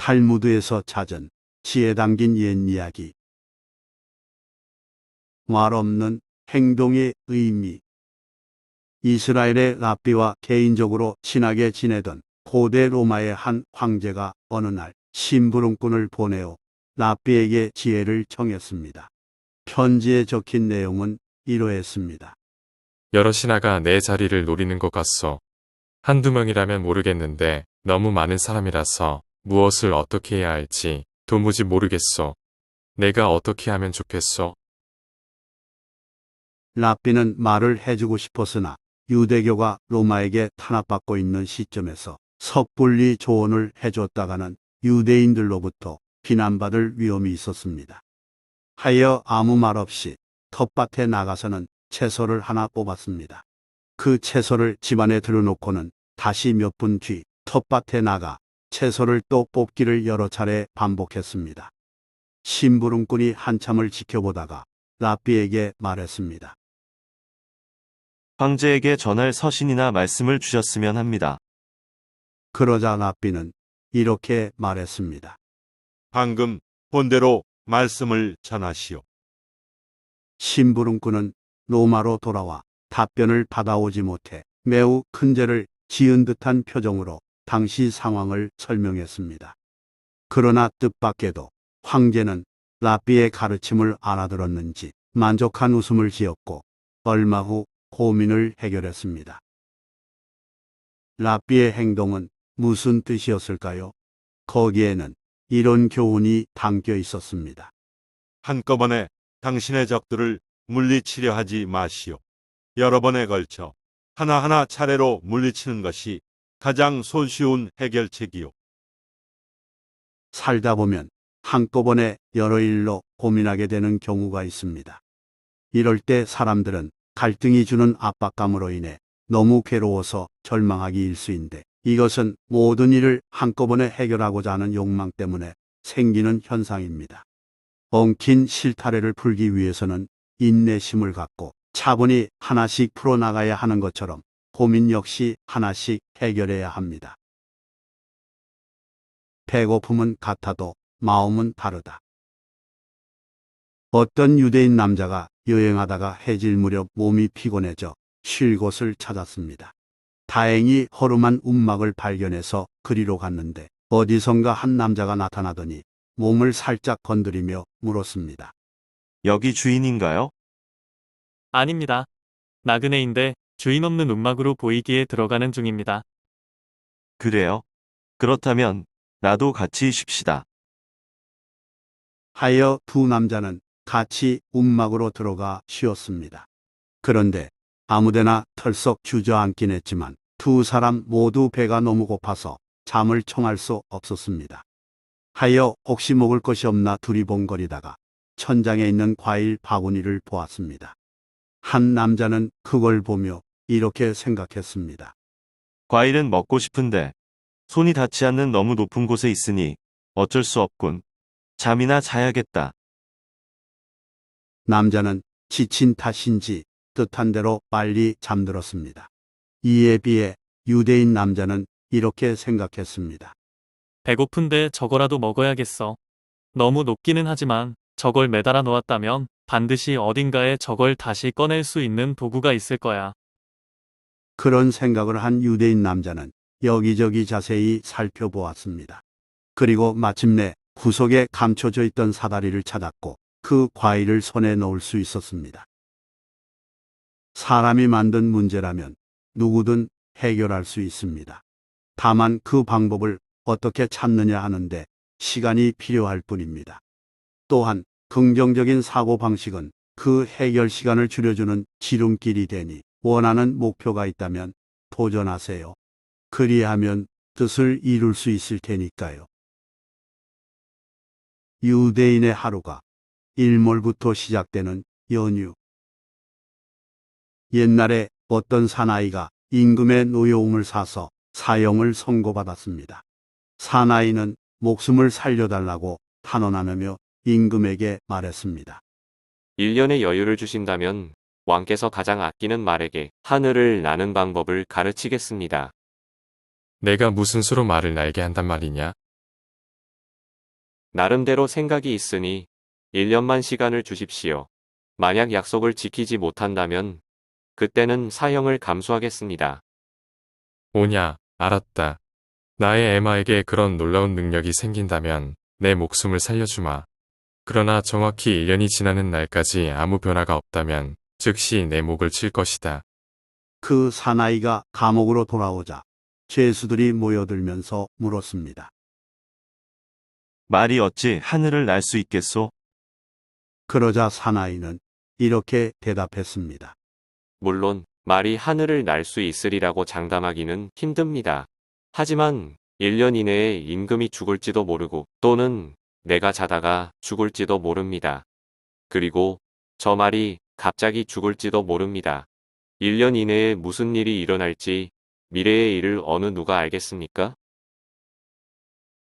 탈무드에서 찾은 지혜 담긴 옛 이야기. 말 없는 행동의 의미. 이스라엘의 랍비와 개인적으로 친하게 지내던 고대 로마의 한 황제가 어느 날 심부름꾼을 보내어 랍비에게 지혜를 청했습니다. 편지에 적힌 내용은 이러했습니다. 여러 신하가 내 자리를 노리는 것 같소. 한두 명이라면 모르겠는데 너무 많은 사람이라서 무엇을 어떻게 해야 할지 도무지 모르겠소. 내가 어떻게 하면 좋겠소? 랍비는 말을 해주고 싶었으나 유대교가 로마에게 탄압받고 있는 시점에서 섣불리 조언을 해줬다가는 유대인들로부터 비난받을 위험이 있었습니다. 하여 아무 말 없이 텃밭에 나가서는 채소를 하나 뽑았습니다. 그 채소를 집안에 들여놓고는 다시 몇 분 뒤 텃밭에 나가 채소를 또 뽑기를 여러 차례 반복했습니다. 심부름꾼이 한참을 지켜보다가 랍비에게 말했습니다. 황제에게 전할 서신이나 말씀을 주셨으면 합니다. 그러자 랍비는 이렇게 말했습니다. 방금 본대로 말씀을 전하시오. 심부름꾼은 로마로 돌아와 답변을 받아오지 못해 매우 큰 죄를 지은 듯한 표정으로 당시 상황을 설명했습니다. 그러나 뜻밖에도 황제는 랍비의 가르침을 알아들었는지 만족한 웃음을 지었고 얼마 후 고민을 해결했습니다. 랍비의 행동은 무슨 뜻이었을까요? 거기에는 이런 교훈이 담겨 있었습니다. 한꺼번에 당신의 적들을 물리치려 하지 마시오. 여러 번에 걸쳐 하나하나 차례로 물리치는 것이 가장 손쉬운 해결책이오. 살다 보면 한꺼번에 여러 일로 고민하게 되는 경우가 있습니다. 이럴 때 사람들은 갈등이 주는 압박감으로 인해 너무 괴로워서 절망하기 일쑤인데 이것은 모든 일을 한꺼번에 해결하고자 하는 욕망 때문에 생기는 현상입니다. 엉킨 실타래를 풀기 위해서는 인내심을 갖고 차분히 하나씩 풀어나가야 하는 것처럼 고민 역시 하나씩 해결해야 합니다. 배고픔은 같아도 마음은 다르다. 어떤 유대인 남자가 여행하다가 해질 무렵 몸이 피곤해져 쉴 곳을 찾았습니다. 다행히 허름한 움막을 발견해서 그리로 갔는데 어디선가 한 남자가 나타나더니 몸을 살짝 건드리며 물었습니다. 여기 주인인가요? 아닙니다. 나그네인데 주인 없는 움막으로 보이기에 들어가는 중입니다. 그래요? 그렇다면 나도 같이 쉽시다. 하여 두 남자는 같이 움막으로 들어가 쉬었습니다. 그런데 아무데나 털썩 주저앉긴 했지만 두 사람 모두 배가 너무 고파서 잠을 청할 수 없었습니다. 하여 혹시 먹을 것이 없나 두리번거리다가 천장에 있는 과일 바구니를 보았습니다. 한 남자는 그걸 보며 이렇게 생각했습니다. 과일은 먹고 싶은데 손이 닿지 않는 너무 높은 곳에 있으니 어쩔 수 없군. 잠이나 자야겠다. 남자는 지친 탓인지 뜻한 대로 빨리 잠들었습니다. 이에 비해 유대인 남자는 이렇게 생각했습니다. 배고픈데 저거라도 먹어야겠어. 너무 높기는 하지만 저걸 매달아 놓았다면 반드시 어딘가에 저걸 다시 꺼낼 수 있는 도구가 있을 거야. 그런 생각을 한 유대인 남자는 여기저기 자세히 살펴보았습니다. 그리고 마침내 구석에 감춰져 있던 사다리를 찾았고 그 과일을 손에 넣을 수 있었습니다. 사람이 만든 문제라면 누구든 해결할 수 있습니다. 다만 그 방법을 어떻게 찾느냐 하는데 시간이 필요할 뿐입니다. 또한 긍정적인 사고방식은 그 해결 시간을 줄여주는 지름길이 되니 원하는 목표가 있다면 도전하세요. 그리하면 뜻을 이룰 수 있을 테니까요. 유대인의 하루가 일몰부터 시작되는 연휴. 옛날에 어떤 사나이가 임금의 노여움을 사서 사형을 선고받았습니다. 사나이는 목숨을 살려달라고 탄원하며 임금에게 말했습니다. 1년의 여유를 주신다면 왕께서 가장 아끼는 말에게 하늘을 나는 방법을 가르치겠습니다. 내가 무슨 수로 말을 날게 한단 말이냐? 나름대로 생각이 있으니 1년만 시간을 주십시오. 만약 약속을 지키지 못한다면 그때는 사형을 감수하겠습니다. 오냐, 알았다. 나의 에마에게 그런 놀라운 능력이 생긴다면 내 목숨을 살려주마. 그러나 정확히 1년이 지나는 날까지 아무 변화가 없다면 즉시 내 목을 칠 것이다. 그 사나이가 감옥으로 돌아오자 죄수들이 모여들면서 물었습니다. 말이 어찌 하늘을 날 수 있겠소? 그러자 사나이는 이렇게 대답했습니다. 물론 말이 하늘을 날 수 있으리라고 장담하기는 힘듭니다. 하지만 1년 이내에 임금이 죽을지도 모르고 또는 내가 자다가 죽을지도 모릅니다. 그리고 저 말이 갑자기 죽을지도 모릅니다. 1년 이내에 무슨 일이 일어날지 미래의 일을 어느 누가 알겠습니까?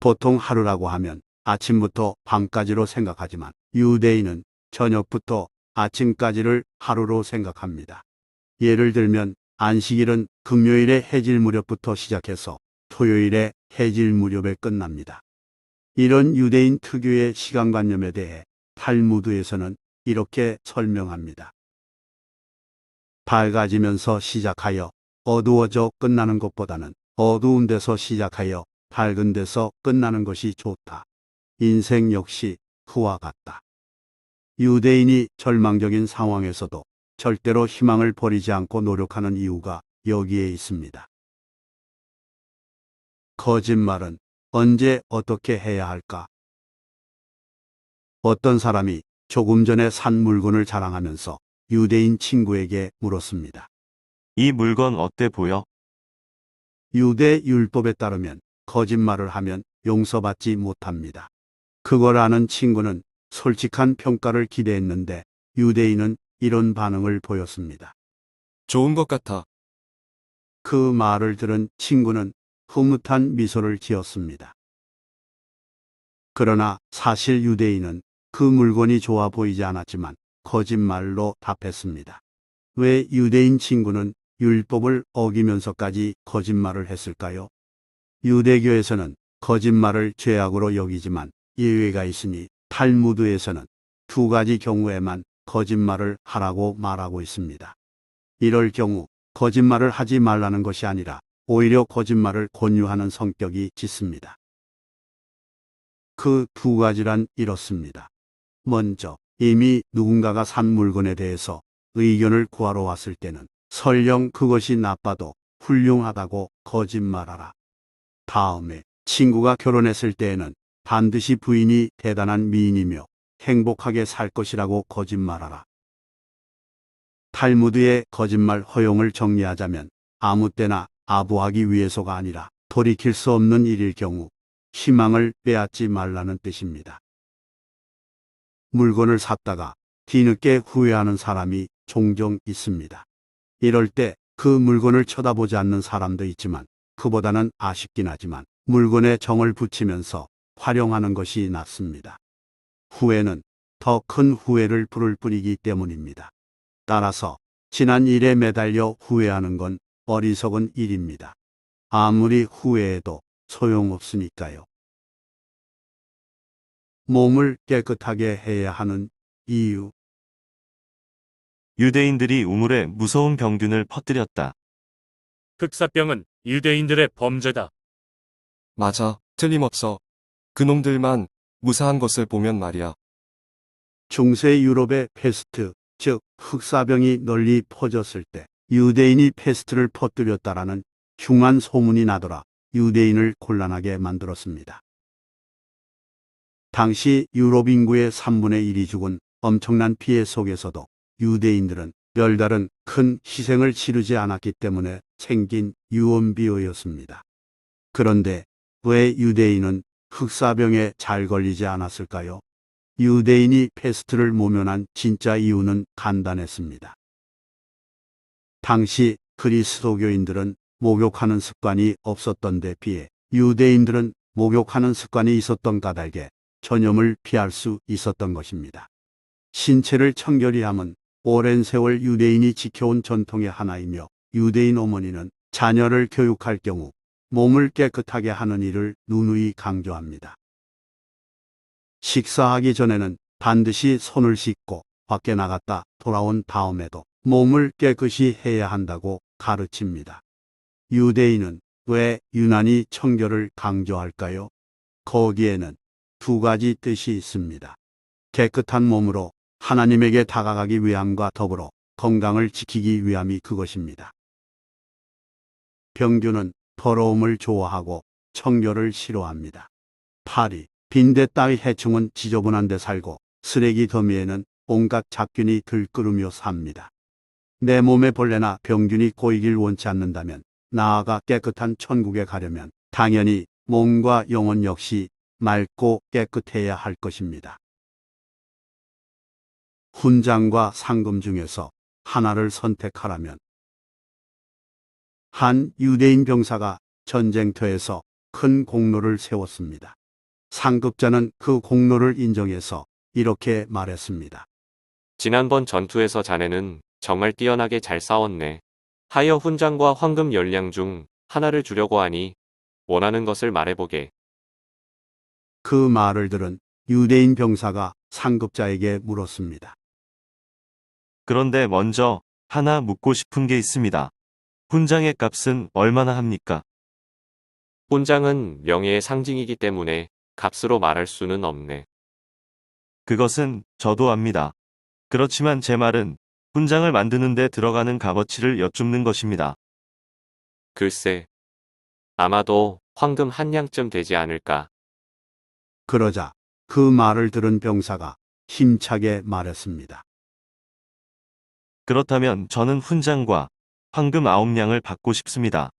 보통 하루라고 하면 아침부터 밤까지로 생각하지만 유대인은 저녁부터 아침까지를 하루로 생각합니다. 예를 들면 안식일은 금요일의 해질 무렵부터 시작해서 토요일에 해질 무렵에 끝납니다. 이런 유대인 특유의 시간관념에 대해 탈무드에서는 이렇게 설명합니다. 밝아지면서 시작하여 어두워져 끝나는 것보다는 어두운 데서 시작하여 밝은 데서 끝나는 것이 좋다. 인생 역시 그와 같다. 유대인이 절망적인 상황에서도 절대로 희망을 버리지 않고 노력하는 이유가 여기에 있습니다. 거짓말은 언제 어떻게 해야 할까? 어떤 사람이 조금 전에 산 물건을 자랑하면서 유대인 친구에게 물었습니다. 이 물건 어때 보여? 유대 율법에 따르면 거짓말을 하면 용서받지 못합니다. 그걸 아는 친구는 솔직한 평가를 기대했는데 유대인은 이런 반응을 보였습니다. 좋은 것 같아. 그 말을 들은 친구는 흐뭇한 미소를 지었습니다. 그러나 사실 유대인은 그 물건이 좋아 보이지 않았지만 거짓말로 답했습니다. 왜 유대인 친구는 율법을 어기면서까지 거짓말을 했을까요? 유대교에서는 거짓말을 죄악으로 여기지만 예외가 있으니 탈무드에서는 두 가지 경우에만 거짓말을 하라고 말하고 있습니다. 이럴 경우 거짓말을 하지 말라는 것이 아니라 오히려 거짓말을 권유하는 성격이 짙습니다. 그 두 가지란 이렇습니다. 먼저 이미 누군가가 산 물건에 대해서 의견을 구하러 왔을 때는 설령 그것이 나빠도 훌륭하다고 거짓말하라. 다음에 친구가 결혼했을 때에는 반드시 부인이 대단한 미인이며 행복하게 살 것이라고 거짓말하라. 탈무드의 거짓말 허용을 정리하자면 아무 때나 아부하기 위해서가 아니라 돌이킬 수 없는 일일 경우 희망을 빼앗지 말라는 뜻입니다. 물건을 샀다가 뒤늦게 후회하는 사람이 종종 있습니다. 이럴 때 그 물건을 쳐다보지 않는 사람도 있지만 그보다는 아쉽긴 하지만 물건에 정을 붙이면서 활용하는 것이 낫습니다. 후회는 더 큰 후회를 부를 뿐이기 때문입니다. 따라서 지난 일에 매달려 후회하는 건 어리석은 일입니다. 아무리 후회해도 소용없으니까요. 몸을 깨끗하게 해야 하는 이유. 유대인들이 우물에 무서운 병균을 퍼뜨렸다. 흑사병은 유대인들의 범죄다. 맞아, 틀림없어. 그놈들만 무사한 것을 보면 말이야. 중세 유럽의 페스트, 즉 흑사병이 널리 퍼졌을 때 유대인이 페스트를 퍼뜨렸다라는 흉한 소문이 나더라 유대인을 곤란하게 만들었습니다. 당시 유럽 인구의 3분의 1이 죽은 엄청난 피해 속에서도 유대인들은 별다른 큰 희생을 치르지 않았기 때문에 생긴 유언비어였습니다. 그런데 왜 유대인은 흑사병에 잘 걸리지 않았을까요? 유대인이 페스트를 모면한 진짜 이유는 간단했습니다. 당시 그리스도교인들은 목욕하는 습관이 없었던 데 비해 유대인들은 목욕하는 습관이 있었던 까닭에 전염을 피할 수 있었던 것입니다. 신체를 청결히 함은 오랜 세월 유대인이 지켜온 전통의 하나이며 유대인 어머니는 자녀를 교육할 경우 몸을 깨끗하게 하는 일을 누누이 강조합니다. 식사하기 전에는 반드시 손을 씻고 밖에 나갔다 돌아온 다음에도 몸을 깨끗이 해야 한다고 가르칩니다. 유대인은 왜 유난히 청결을 강조할까요? 거기에는 두 가지 뜻이 있습니다. 깨끗한 몸으로 하나님에게 다가가기 위함과 더불어 건강을 지키기 위함이 그것입니다. 병균은 더러움을 좋아하고 청결을 싫어합니다. 파리, 빈대 따위 해충은 지저분한 데 살고 쓰레기 더미에는 온갖 잡균이 들끓으며 삽니다. 내 몸에 벌레나 병균이 고이길 원치 않는다면 나아가 깨끗한 천국에 가려면 당연히 몸과 영혼 역시 맑고 깨끗해야 할 것입니다. 훈장과 상금 중에서 하나를 선택하라면 한 유대인 병사가 전쟁터에서 큰 공로를 세웠습니다. 상급자는 그 공로를 인정해서 이렇게 말했습니다. 지난번 전투에서 자네는 정말 뛰어나게 잘 싸웠네. 하여 훈장과 황금 열량 중 하나를 주려고 하니 원하는 것을 말해보게. 그 말을 들은 유대인 병사가 상급자에게 물었습니다. 그런데 먼저 하나 묻고 싶은 게 있습니다. 훈장의 값은 얼마나 합니까? 훈장은 명예의 상징이기 때문에 값으로 말할 수는 없네. 그것은 저도 압니다. 그렇지만 제 말은 훈장을 만드는 데 들어가는 값어치를 여쭙는 것입니다. 글쎄, 아마도 황금 한 냥쯤 되지 않을까. 그러자 그 말을 들은 병사가 힘차게 말했습니다. 그렇다면 저는 훈장과 황금 9냥을 받고 싶습니다.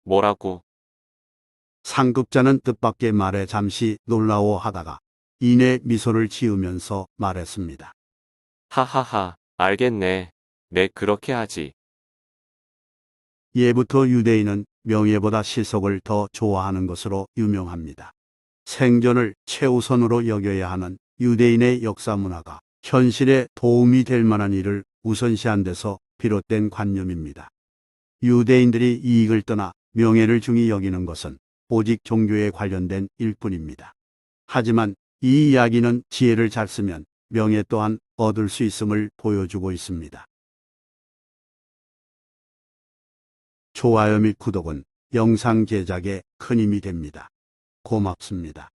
뭐라고? 상급자는 뜻밖의 말에 잠시 놀라워하다가 이내 미소를 지으면서 말했습니다. 하하하, 알겠네. 네, 그렇게 하지. 예부터 유대인은 명예보다 실속을 더 좋아하는 것으로 유명합니다. 생존을 최우선으로 여겨야 하는 유대인의 역사 문화가 현실에 도움이 될 만한 일을 우선시한 데서 비롯된 관념입니다. 유대인들이 이익을 떠나 명예를 중히 여기는 것은 오직 종교에 관련된 일뿐입니다. 하지만 이 이야기는 지혜를 잘 쓰면 명예 또한 얻을 수 있음을 보여주고 있습니다. 좋아요 및 구독은 영상 제작에 큰 힘이 됩니다. 고맙습니다.